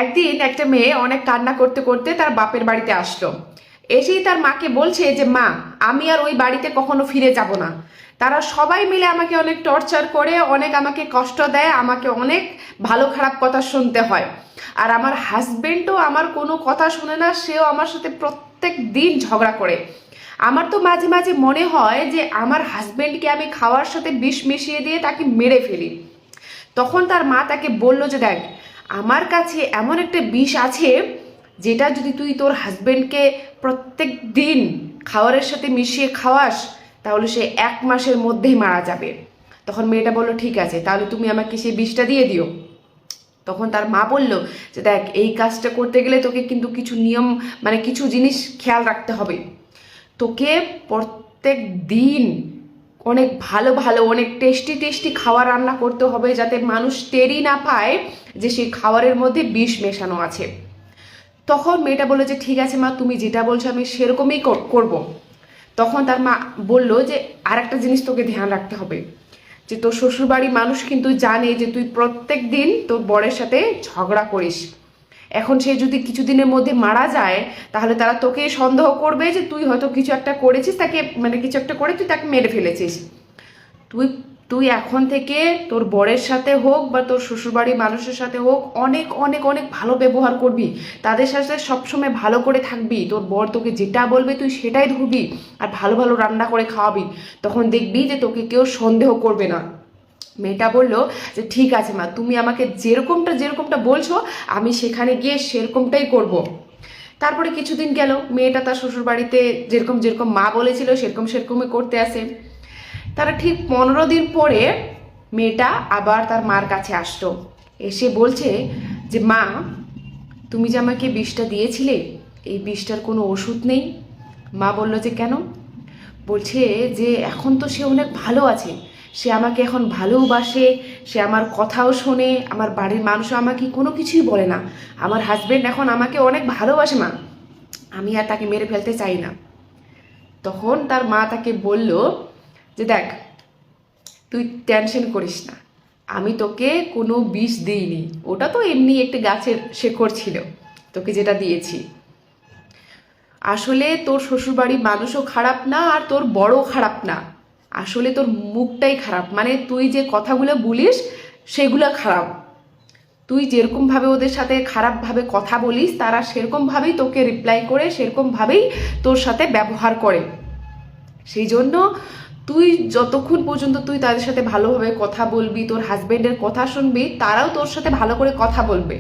একদিন একটা মেয়ে অনেক কান্না করতে করতে তার বাপের বাড়িতে আসলো। এসেই তার মাকে বলছে যে মা, আমি আর ওই বাড়িতে কখনো ফিরে যাব না। তারা সবাই মিলে আমাকে অনেক টর্চার করে, অনেক আমাকে কষ্ট দেয়, আমাকে অনেক ভালো খারাপ কথা শুনতে হয়। আর আমার হাজবেন্ডও আমার কোনো কথা শুনে না, সেও আমার সাথে প্রত্যেক দিন ঝগড়া করে। আমার তো মাঝে মাঝে মনে হয় যে আমার হাজবেন্ডকে আমি খাওয়ার সাথে বিষ মিশিয়ে দিয়ে তাকে মেরে ফেলি। তখন তার মা তাকে বলল যে দেখ, আমার কাছে এমন একটা বিষ আছে যেটা যদি তুই তোর হাজবেন্ডকে প্রত্যেক দিন খাবারের সাথে মিশিয়ে খাওয়াস তাহলে সে 1 মাসের মধ্যেই মারা যাবে। তখন মেয়েটা বলল ঠিক আছে, তাহলে তুমি আমাকে সেই বিষটা দিয়ে দিও। তখন তার মা বলল যে দেখ, এই কাজটা করতে গেলে তোকে কিন্তু কিছু নিয়ম, মানে কিছু জিনিস খেয়াল রাখতে হবে। তোকে প্রত্যেক দিন অনেক ভালো ভালো অনেক টেস্টি টেস্টি খাবার রান্না করতে হবে, যাতে মানুষ টেরই না পায় যে সেই খাবারের মধ্যে বিষ মেশানো আছে। তখন মেয়েটা বললো যে ঠিক আছে মা, তুমি যেটা বলছো আমি সেরকমই করব। তখন তার মা বলল যে আর একটা জিনিস তোকে ধ্যান রাখতে হবে, যে তোর শ্বশুরবাড়ির মানুষ কিন্তু জানে যে তুই প্রত্যেক দিন তোর বরের সাথে ঝগড়া করিস। এখন সে যদি কিছুদিনের মধ্যে মারা যায় তাহলে তারা তোকে সন্দেহ করবে যে তুই হয়তো কিছু একটা করেছিস, তাকে মানে কিছু একটা করে তুই তাকে মেরে ফেলেছিস। তুই তুই এখন থেকে তোর বরের সাথে হোক বা তোর শ্বশুরবাড়ির মানুষের সাথে হোক অনেক অনেক অনেক ভালো ব্যবহার করবি, তাদের সাথে সবসময় ভালো করে থাকবি। তোর বর তোকে যেটা বলবে তুই সেটাই ধরবি, আর ভালো ভালো রান্না করে খাওয়াবি। তখন দেখবি যে তোকে কেউ সন্দেহ করবে না। মেয়েটা বলল যে ঠিক আছে মা, তুমি আমাকে যেরকমটা যেরকমটা বলছো আমি সেখানে গিয়ে সেরকমটাই করব। তারপরে কিছুদিন গেল, মেয়েটা তার শ্বশুরবাড়িতে যেরকম যেরকম মা বলেছিল সেরকম সেরকমই করতে আসে। তারা ঠিক 15 দিন পরে মেয়েটা আবার তার মার কাছে আসতো। এসে বলছে যে মা, তুমি যে আমাকে বিষটা দিয়েছিলে এই বিষটার কোনো ওষুধ নেই। মা বলল যে কেন? বলছে যে এখন তো সে অনেক ভালো আছে, সে আমাকে এখন ভালোবাসে, সে আমার কথাও শোনে, আমার বাড়ির মানুষও আমাকে কোনো কিছুই বলে না। আমার হাজবেন্ড এখন আমাকে অনেক ভালোবাসে মা, আমি আর তাকে মেরে ফেলতে চাই না। তখন তার মা তাকে বলল যে দেখ, তুই টেনশন করিস না, আমি তোকে কোনো বিষ দিইনি, ওটা তো এমনি একটা গাছের শেকড় ছিল তোকে যেটা দিয়েছি। আসলে তোর শ্বশুরবাড়ির মানুষও খারাপ না আর তোর বড় খারাপ না, আসলে তোর মুখটাই খারাপ, মানে তুই যে কথাগুলো বলিস সেগুলো খারাপ। তুই যেরকমভাবে ওদের সাথে খারাপভাবে কথা বলিস তারা সেরকমভাবেই তোকে রিপ্লাই করে, সেরকমভাবেই তোর সাথে ব্যবহার করে। সেই জন্য তুই যতক্ষণ পর্যন্ত তুই তাদের সাথে ভালোভাবে কথা বলবি, তোর হাজবেন্ডের কথা শুনবি, তারাও তোর সাথে ভালো করে কথা বলবে।